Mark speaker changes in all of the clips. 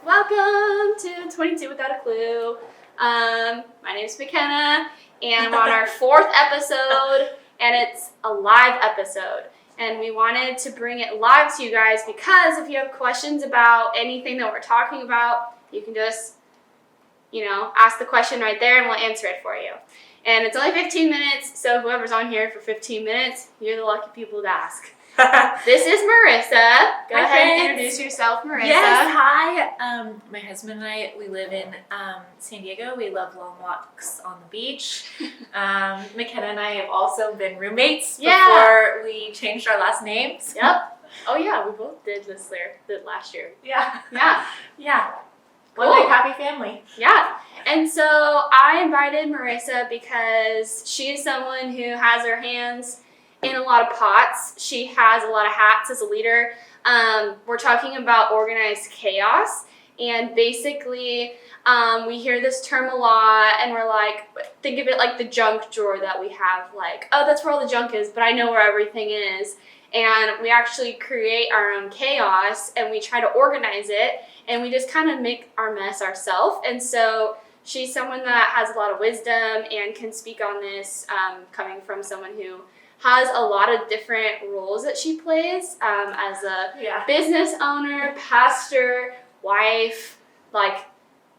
Speaker 1: Welcome to 22 Without a Clue. My name is McKenna, and we're on our 4th episode, and it's a live episode. And we wanted to bring it live to you guys because if you have questions about anything that we're talking about, you can just, ask the question right there, and we'll answer it for you. And it's only 15 minutes, so whoever's on here for 15 minutes, you're the lucky people to ask. This is Marissa. Go ahead and introduce yourself, Marissa.
Speaker 2: Yes, hi. My husband and I, we live in San Diego. We love long walks on the beach. McKenna and I have also been roommates before we changed our last names.
Speaker 1: Yep. Oh yeah, we both did this last year.
Speaker 2: Yeah.
Speaker 1: Yeah.
Speaker 2: One big happy family.
Speaker 1: Yeah. And so I invited Marissa because she is someone who has her hands in a lot of pots. She has a lot of hats as a leader. We're talking about organized chaos, and basically we hear this term a lot, and we're like, think of it like the junk drawer that we have, like, oh, that's where all the junk is, but I know where everything is. And we actually create our own chaos, and we try to organize it, and we just kind of make our mess ourselves. And so she's someone that has a lot of wisdom and can speak on this, coming from someone who has a lot of different roles that she plays as a business owner, pastor, wife, like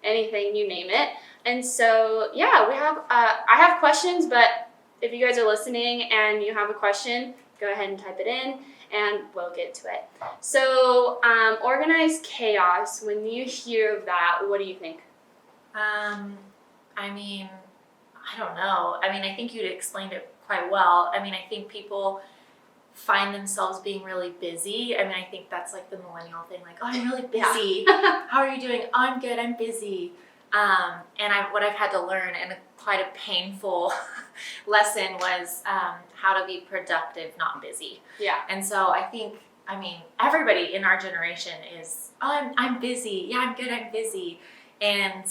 Speaker 1: anything, you name it. And so, we have, I have questions, but if you guys are listening and you have a question, go ahead and type it in and we'll get to it. So, organized chaos, when you hear of that, what do you think?
Speaker 2: I don't know. I think you'd explained it quite well. I think people find themselves being really busy. I think that's like the millennial thing, like, oh, I'm really busy. How are you doing? Oh, I'm good, I'm busy. What I've had to learn, and quite a painful lesson, was how to be productive, not busy.
Speaker 1: Yeah.
Speaker 2: And so I think, everybody in our generation is, oh, I'm busy. Yeah, I'm good, I'm busy. And,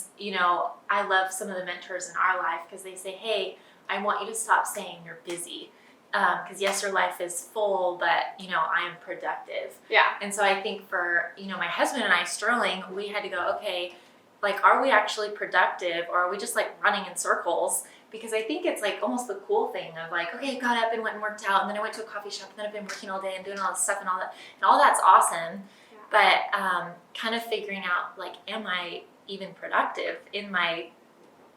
Speaker 2: I love some of the mentors in our life because they say, hey, I want you to stop saying you're busy. Because yes, your life is full, but, I am productive.
Speaker 1: Yeah.
Speaker 2: And so I think for, my husband and I, Sterling, we had to go, okay, like, are we actually productive, or are we just like running in circles? Because I think it's like almost the cool thing of like, okay, I got up and went and worked out, and then I went to a coffee shop, and then I've been working all day and doing all this stuff and all that. And all that's awesome. Yeah. But kind of figuring out, like, am I even productive in my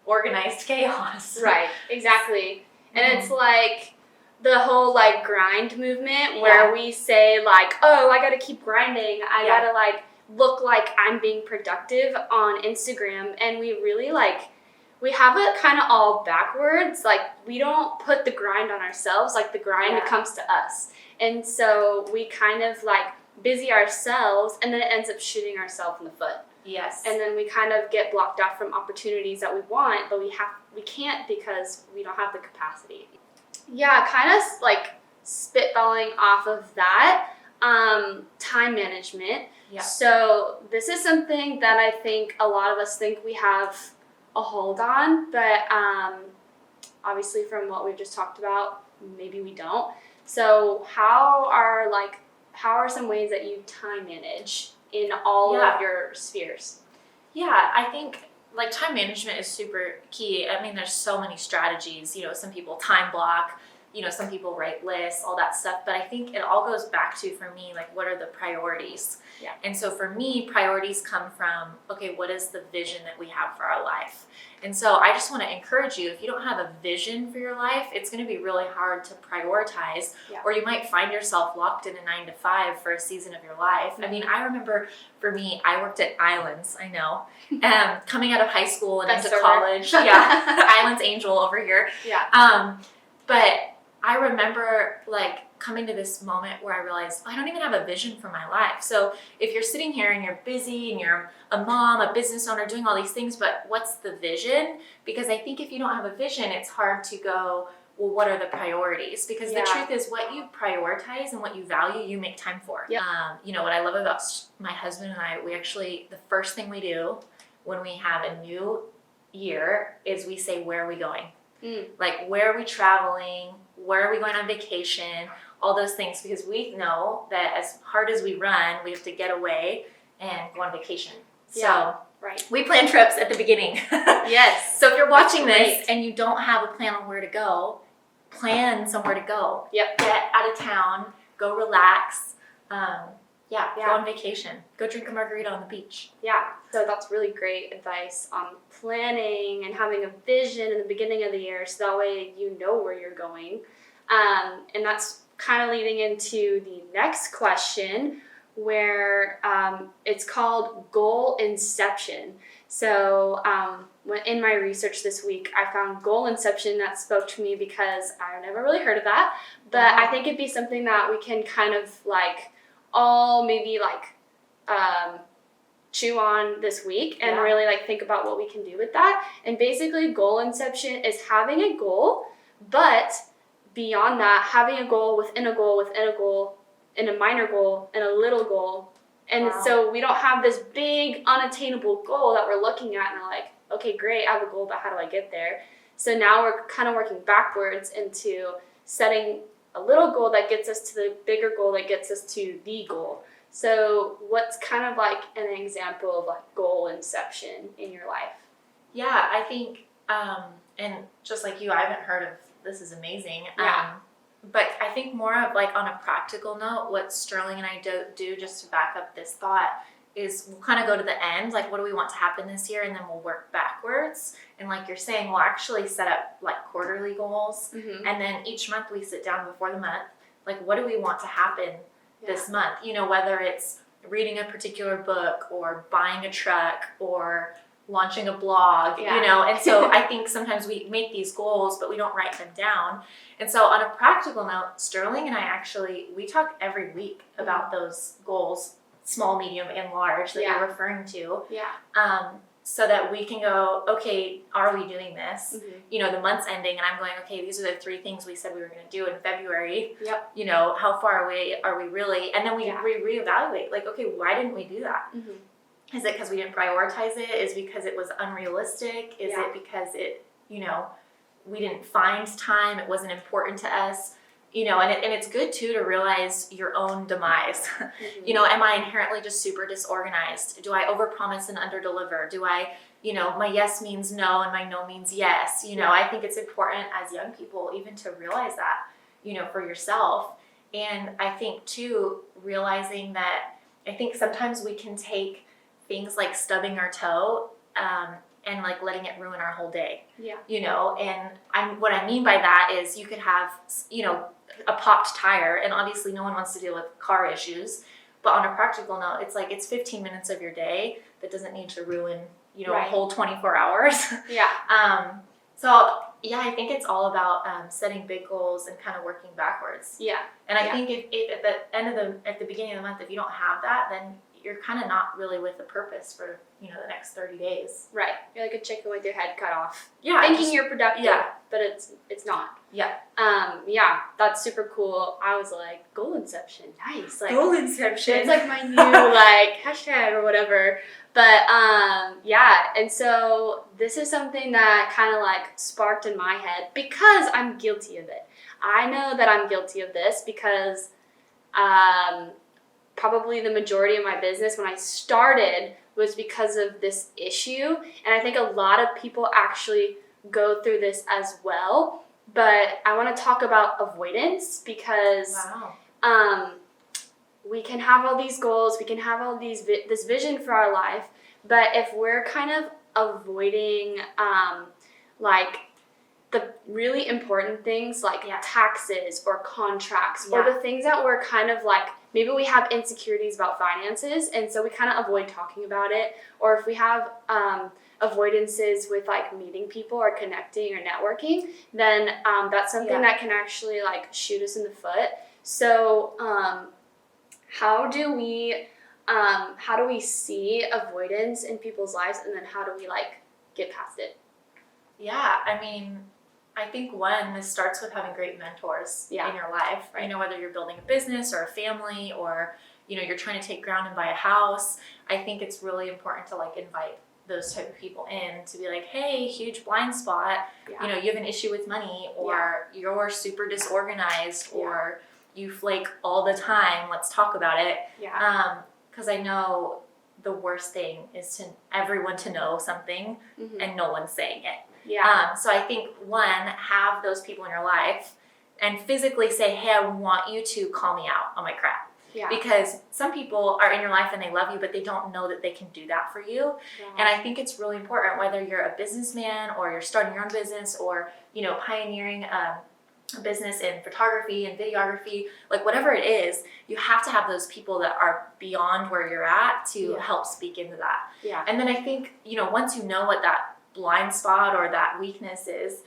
Speaker 2: organized chaos?
Speaker 1: Right, exactly. And it's like the whole like grind movement where we say like, oh, I gotta keep grinding. I gotta like look like I'm being productive on Instagram. And we really we have it kind of all backwards. Like, we don't put the grind on ourselves, like the grind comes to us. And so we kind of like busy ourselves, and then it ends up shooting ourselves in the foot.
Speaker 2: Yes.
Speaker 1: And then we kind of get blocked off from opportunities that we want, but we can't because we don't have the capacity. Yeah, kind of like spitballing off of that, time management.
Speaker 2: Yeah.
Speaker 1: So this is something that I think a lot of us think we have a hold on, but obviously from what we've just talked about, maybe we don't. So how are some ways that you time manage in all of your spheres?
Speaker 2: Yeah, I think like time management is super key. There's so many strategies. Some people time block, some people write lists, all that stuff. But I think it all goes back to, for me, like, what are the priorities?
Speaker 1: Yeah.
Speaker 2: And so for me, priorities come from, okay, what is the vision that we have for our life? And so I just want to encourage you, if you don't have a vision for your life, it's going to be really hard to prioritize, or you might find yourself locked in a 9-to-5 for a season of your life.
Speaker 1: Mm-hmm.
Speaker 2: I remember for me, I worked at Islands, I know, coming out of high school and into college. Islands Angel over here.
Speaker 1: Yeah.
Speaker 2: But I remember like coming to this moment where I realized, I don't even have a vision for my life. So if you're sitting here and you're busy and you're a mom, a business owner, doing all these things, but what's the vision? Because I think if you don't have a vision, it's hard to go, well, what are the priorities? Because the truth is, what you prioritize and what you value, you make time for.
Speaker 1: Yep.
Speaker 2: What I love about my husband and I, we actually, the first thing we do when we have a new year is we say, where are we going? Like, where are we traveling? Where are we going on vacation? All those things, because we know that as hard as we run, we have to get away and go on vacation. So
Speaker 1: Yeah. Right.
Speaker 2: we plan trips at the beginning.
Speaker 1: Yes.
Speaker 2: So if you're watching this
Speaker 1: Great.
Speaker 2: and you don't have a plan on where to go, plan somewhere to go.
Speaker 1: Yep.
Speaker 2: Get out of town, go relax. Go
Speaker 1: Yeah.
Speaker 2: on vacation. Go drink a margarita on the beach.
Speaker 1: Yeah. So that's really great advice on planning and having a vision in the beginning of the year, so that way you know where you're going. And that's kind of leading into the next question, where it's called goal inception. So in my research this week, I found goal inception that spoke to me because I've never really heard of that. But
Speaker 2: Wow.
Speaker 1: I think it'd be something that we can kind of like all maybe like chew on this week and
Speaker 2: Yeah.
Speaker 1: really like think about what we can do with that. And basically, goal inception is having a goal, but beyond that, having a goal within a goal within a goal, and a minor goal and a little goal. And
Speaker 2: Wow.
Speaker 1: so we don't have this big unattainable goal that we're looking at and we're like, okay, great, I have a goal, but how do I get there? So now we're kind of working backwards into setting a little goal that gets us to the bigger goal that gets us to the goal. So what's kind of like an example of like goal inception in your life?
Speaker 2: Yeah, I think, and just like you, I haven't heard of this is amazing.
Speaker 1: Yeah.
Speaker 2: But I think more of like on a practical note, what Sterling and I do just to back up this thought is we'll kind of go to the end, like what do we want to happen this year, and then we'll work backwards. And like you're saying, we'll actually set up like quarterly goals,
Speaker 1: Mm-hmm.
Speaker 2: and then each month we sit down before the month, like what do we want to happen this month? You know, whether it's reading a particular book or buying a truck or launching a blog,
Speaker 1: Yeah.
Speaker 2: you know. And so I think sometimes we make these goals, but we don't write them down. And so on a practical note, Sterling and I we talk every week about those goals, small, medium, and large that
Speaker 1: Yeah.
Speaker 2: you're referring to.
Speaker 1: Yeah.
Speaker 2: So that we can go, okay, are we doing this?
Speaker 1: Mm-hmm.
Speaker 2: You know, the month's ending and I'm going, okay, these are the 3 things we said we were going to do in February.
Speaker 1: Yep.
Speaker 2: You know, how far away are we really? And then we
Speaker 1: Yeah.
Speaker 2: reevaluate, like, okay, why didn't we do that?
Speaker 1: Mm-hmm.
Speaker 2: Is it because we didn't prioritize it? Is it because it was unrealistic? Is
Speaker 1: Yeah.
Speaker 2: it because we didn't find time, it wasn't important to us? You know, and it's good too to realize your own demise.
Speaker 1: Mm-hmm.
Speaker 2: You know, am I inherently just super disorganized? Do I overpromise and underdeliver? Do I, my yes means no and my no means yes? You know,
Speaker 1: Yeah.
Speaker 2: I think it's important as young people even to realize that, for yourself. And I think too, realizing that I think sometimes we can take things like stubbing our toe and like letting it ruin our whole day.
Speaker 1: Yeah.
Speaker 2: And what I mean by that is you could have, a popped tire, and obviously no one wants to deal with car issues, but on a practical note, it's like it's 15 minutes of your day that doesn't need to ruin,
Speaker 1: Right.
Speaker 2: a whole 24 hours.
Speaker 1: Yeah.
Speaker 2: So yeah, I think it's all about setting big goals and kind of working backwards.
Speaker 1: Yeah.
Speaker 2: And I
Speaker 1: Yeah.
Speaker 2: think if at the beginning of the month, if you don't have that, then you're kind of not really with the purpose for, the next 30 days.
Speaker 1: Right. You're like a chicken with your head cut off.
Speaker 2: Yeah.
Speaker 1: Thinking you're productive,
Speaker 2: yeah.
Speaker 1: but it's not.
Speaker 2: Yeah.
Speaker 1: Yeah, that's super cool. I was like, goal inception, nice. Like
Speaker 2: Goal inception.
Speaker 1: it's like my new like hashtag or whatever. But yeah, and so this is something that kind of like sparked in my head because I'm guilty of it. I know that I'm guilty of this because probably the majority of my business when I started was because of this issue. And I think a lot of people actually go through this as well. But I want to talk about avoidance because
Speaker 2: Wow.
Speaker 1: we can have all these goals, we can have all these this vision for our life, but if we're kind of avoiding like the really important things like taxes or contracts or the things that we're kind of like, maybe we have insecurities about finances and so we kind of avoid talking about it, or if we have avoidances with like meeting people or connecting or networking, then that's something that can actually like shoot us in the foot. So how do we see avoidance in people's lives, and then how do we like get past it?
Speaker 2: Yeah, I mean, I think this starts with having great mentors in your life. Right. Whether you're building a business or a family, or you're trying to take ground and buy a house. I think it's really important to like invite those type of people in to be like, hey, huge blind spot.
Speaker 1: Yeah.
Speaker 2: You have an issue with money, or you're super disorganized, or you flake all the time. Let's talk about it.
Speaker 1: Yeah.
Speaker 2: Because I know the worst thing is to everyone to know something and no one's saying it.
Speaker 1: Yeah.
Speaker 2: So I think one, have those people in your life and physically say, hey, I want you to call me out on my crap.
Speaker 1: Yeah.
Speaker 2: Because some people are in your life and they love you, but they don't know that they can do that for you.
Speaker 1: Yeah.
Speaker 2: And I think it's really important, whether you're a businessman or you're starting your own business or, you know, pioneering a business in photography and videography, like whatever it is, you have to have those people that are beyond where you're at to help speak into that.
Speaker 1: Yeah.
Speaker 2: And then I think, you know, once you know what that blind spot or that weakness is,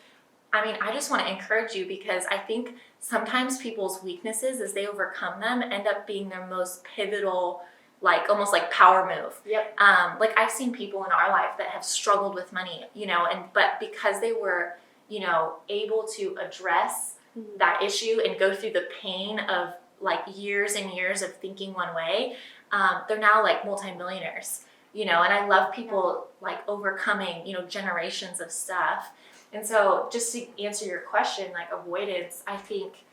Speaker 2: I mean, I just want to encourage you, because I think sometimes people's weaknesses, as they overcome them, end up being their most pivotal, like almost like power move.
Speaker 1: Yep.
Speaker 2: Like I've seen people in our life that have struggled with money, you know, but because they were, you know, able to address that issue and go through the pain of like years and years of thinking one way, they're now like multimillionaires, you know. And I love people like overcoming, you know, generations of stuff. And so just to answer your question, like avoidance, I think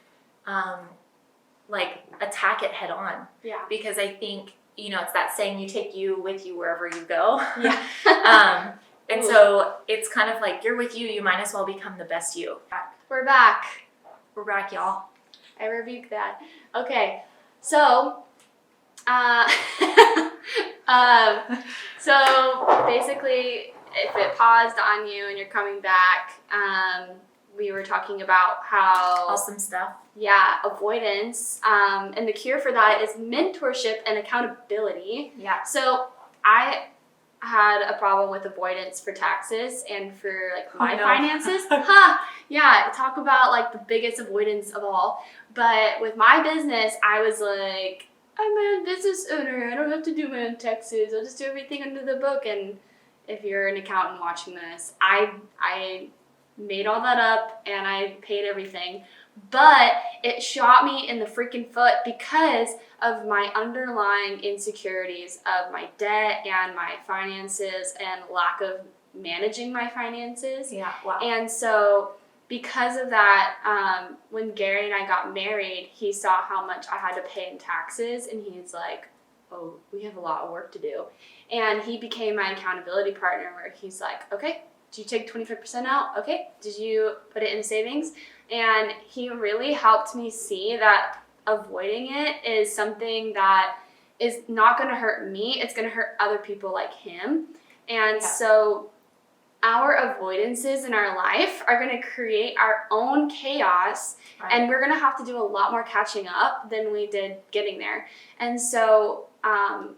Speaker 2: like attack it head on.
Speaker 1: Yeah.
Speaker 2: Because I think, you know, it's that saying, you take you with you wherever you go.
Speaker 1: Yeah.
Speaker 2: And so it's kind of like, you're with you, you might as well become the best you.
Speaker 1: We're back.
Speaker 2: We're back, y'all.
Speaker 1: I rebuke that. Okay. So, so basically, if it paused on you and you're coming back, we were talking about how
Speaker 2: Awesome stuff.
Speaker 1: Yeah, avoidance. And the cure for that is mentorship and accountability.
Speaker 2: Yeah.
Speaker 1: So I had a problem with avoidance for taxes and for like my finances. Yeah, talk about like the biggest avoidance of all. But with my business, I was like, I'm a business owner. I don't have to do my own taxes. I'll just do everything under the book. And if you're an accountant watching this, I made all that up and I paid everything. But it shot me in the freaking foot because of my underlying insecurities of my debt and my finances and lack of managing my finances.
Speaker 2: Yeah, wow.
Speaker 1: And so because of that, when Gary and I got married, he saw how much I had to pay in taxes, and he's like, oh, we have a lot of work to do. And he became my accountability partner, where he's like, okay, did you take 25% out? Okay, did you put it in savings? And he really helped me see that avoiding it is something that is not going to hurt me. It's going to hurt other people like him. And so our avoidances in our life are going to create our own chaos, and we're going to have to do a lot more catching up than we did getting there. And so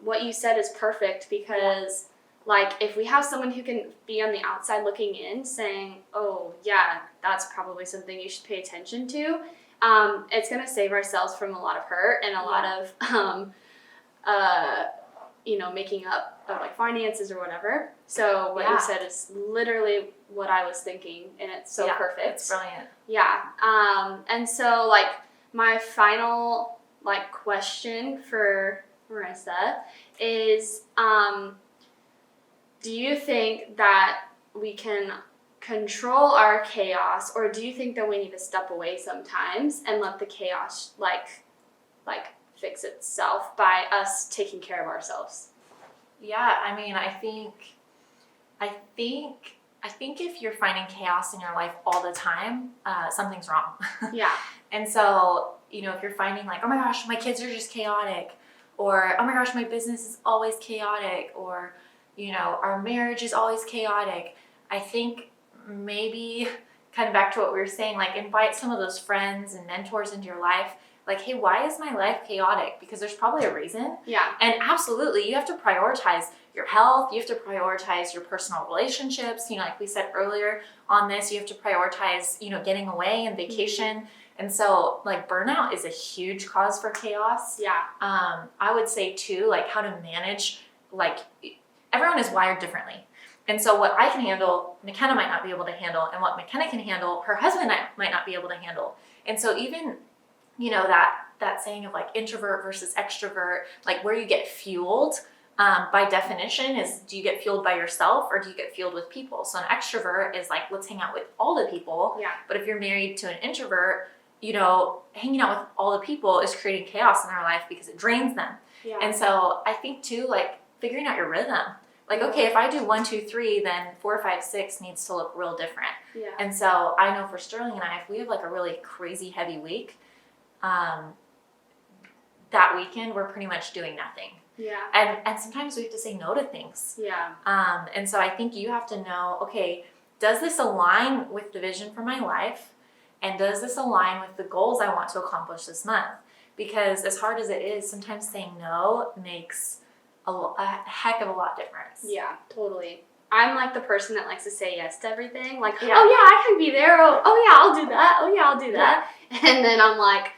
Speaker 1: what you said is perfect, because like if we have someone who can be on the outside looking in saying, oh yeah, that's probably something you should pay attention to, it's going to save ourselves from a lot of hurt and a lot of making up of like finances or whatever. So what you said is literally what I was thinking, and it's so perfect.
Speaker 2: It's brilliant.
Speaker 1: Yeah. And so like my final like question for Marissa is, do you think that we can control our chaos, or do you think that we need to step away sometimes and let the chaos like fix itself by us taking care of ourselves?
Speaker 2: Yeah, I mean, I think if you're finding chaos in your life all the time, something's wrong.
Speaker 1: Yeah.
Speaker 2: And so, you know, if you're finding like, oh my gosh, my kids are just chaotic, or oh my gosh, my business is always chaotic, or, you know, our marriage is always chaotic, I think maybe kind of back to what we were saying, like invite some of those friends and mentors into your life. Like, hey, why is my life chaotic? Because there's probably a reason.
Speaker 1: Yeah.
Speaker 2: And absolutely, you have to prioritize your health. You have to prioritize your personal relationships. You know, like we said earlier on this, you have to prioritize, you know, getting away and vacation. Mm-hmm. And so, like, burnout is a huge cause for chaos.
Speaker 1: Yeah.
Speaker 2: I would say, too, like, how to manage, like, everyone is wired differently. And so what I can handle, McKenna might not be able to handle. And what McKenna can handle, her husband might not be able to handle. And so even, you know, that saying of like introvert versus extrovert, like where you get fueled by definition is, do you get fueled by yourself or do you get fueled with people? So an extrovert is like, let's hang out with all the people.
Speaker 1: Yeah.
Speaker 2: But if you're married to an introvert, you know, hanging out with all the people is creating chaos in their life because it drains them.
Speaker 1: Yeah.
Speaker 2: And so I think too, like figuring out your rhythm. Like, okay, if I do 1, 2, 3, then 4, 5, 6 needs to look real different.
Speaker 1: Yeah.
Speaker 2: And so I know for Sterling and I, if we have like a really crazy heavy week, that weekend we're pretty much doing nothing.
Speaker 1: Yeah.
Speaker 2: And sometimes we have to say no to things.
Speaker 1: Yeah.
Speaker 2: And so I think you have to know, okay, does this align with the vision for my life? And does this align with the goals I want to accomplish this month? Because as hard as it is, sometimes saying no makes a heck of a lot difference.
Speaker 1: Yeah, totally. I'm like the person that likes to say yes to everything. Like,
Speaker 2: Yeah.
Speaker 1: oh yeah, I can be there. Oh yeah, I'll do that. Oh yeah, I'll do that. And then I'm like,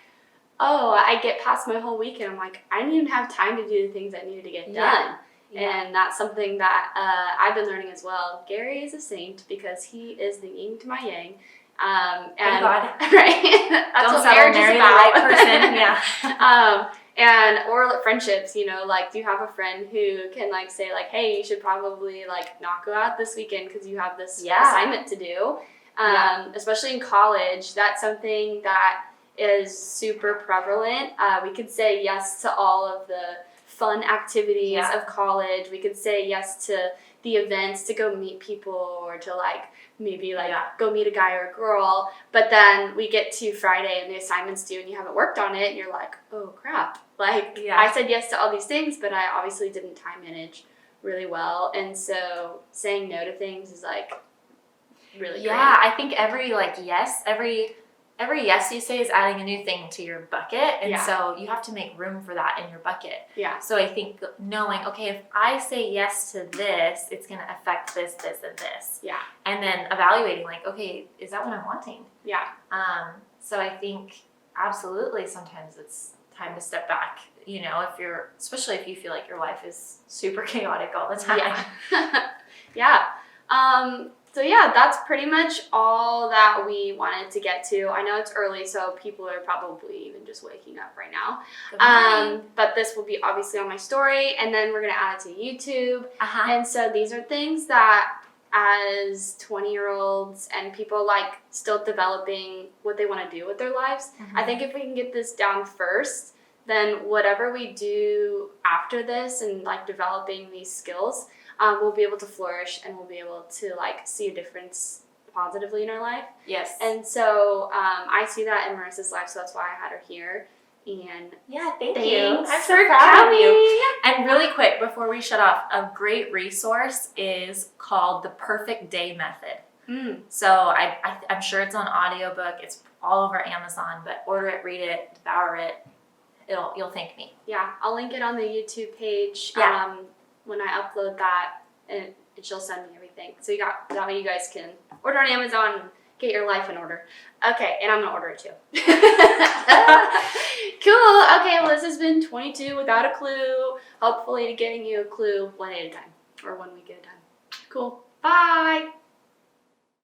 Speaker 1: oh, I get past my whole week and I'm like, I didn't even have time to do the things that needed to get done.
Speaker 2: Yeah.
Speaker 1: And that's something that I've been learning as well. Gary is a saint because he is the yin to my yang.
Speaker 2: Thank
Speaker 1: And
Speaker 2: God.
Speaker 1: right, that's
Speaker 2: Don't
Speaker 1: what
Speaker 2: settle,
Speaker 1: marriage is
Speaker 2: marry the
Speaker 1: about.
Speaker 2: right person. Yeah.
Speaker 1: Or friendships, you know, like, do you have a friend who can like say like, hey, you should probably like not go out this weekend because you have this assignment to do. Especially in college, that's something that is super prevalent. We could say yes to all of the fun activities of college. We could say yes to the events, to go meet people, or to like maybe like go meet a guy or a girl. But then we get to Friday and the assignment's due and you haven't worked on it and you're like, oh crap. Like I said yes to all these things, but I obviously didn't time manage really well. And so saying no to things is like really great.
Speaker 2: Yeah, I think every yes you say is adding a new thing to your bucket, and so you have to make room for that in your bucket.
Speaker 1: Yeah.
Speaker 2: So I think knowing, okay, if I say yes to this, it's going to affect this, this, and this.
Speaker 1: Yeah.
Speaker 2: And then evaluating, like, okay, is that what I'm wanting?
Speaker 1: Yeah.
Speaker 2: So I think absolutely sometimes it's time to step back. You know, especially if you feel like your life is super chaotic all the time.
Speaker 1: Yeah. So yeah, that's pretty much all that we wanted to get to. I know it's early, so people are probably even just waking up right now. But this will be obviously on my story, and then we're gonna add it to YouTube. And so these are things that, as 20-year-olds and people like still developing what they want to do with their lives, I think if we can get this down first, then whatever we do after this and like developing these skills, we'll be able to flourish and we'll be able to like see a difference positively in our life.
Speaker 2: Yes.
Speaker 1: And so I see that in Marissa's life, so that's why I had her here. And
Speaker 2: thank you.
Speaker 1: thanks
Speaker 2: I'm
Speaker 1: for
Speaker 2: so proud of
Speaker 1: coming.
Speaker 2: you. And really quick, before we shut off, a great resource is called The Perfect Day Method. So I'm sure it's on audiobook. It's all over Amazon, but order it, read it, devour it. You'll thank me.
Speaker 1: Yeah, I'll link it on the YouTube page. When I upload that, and she'll send me everything. So that way you guys can order on Amazon and get your life in order. Okay, and I'm gonna order it too. Cool. Okay, well, this has been 22 without a clue. Hopefully getting you a clue one day at a time, or 1 week at a time. Cool. Bye.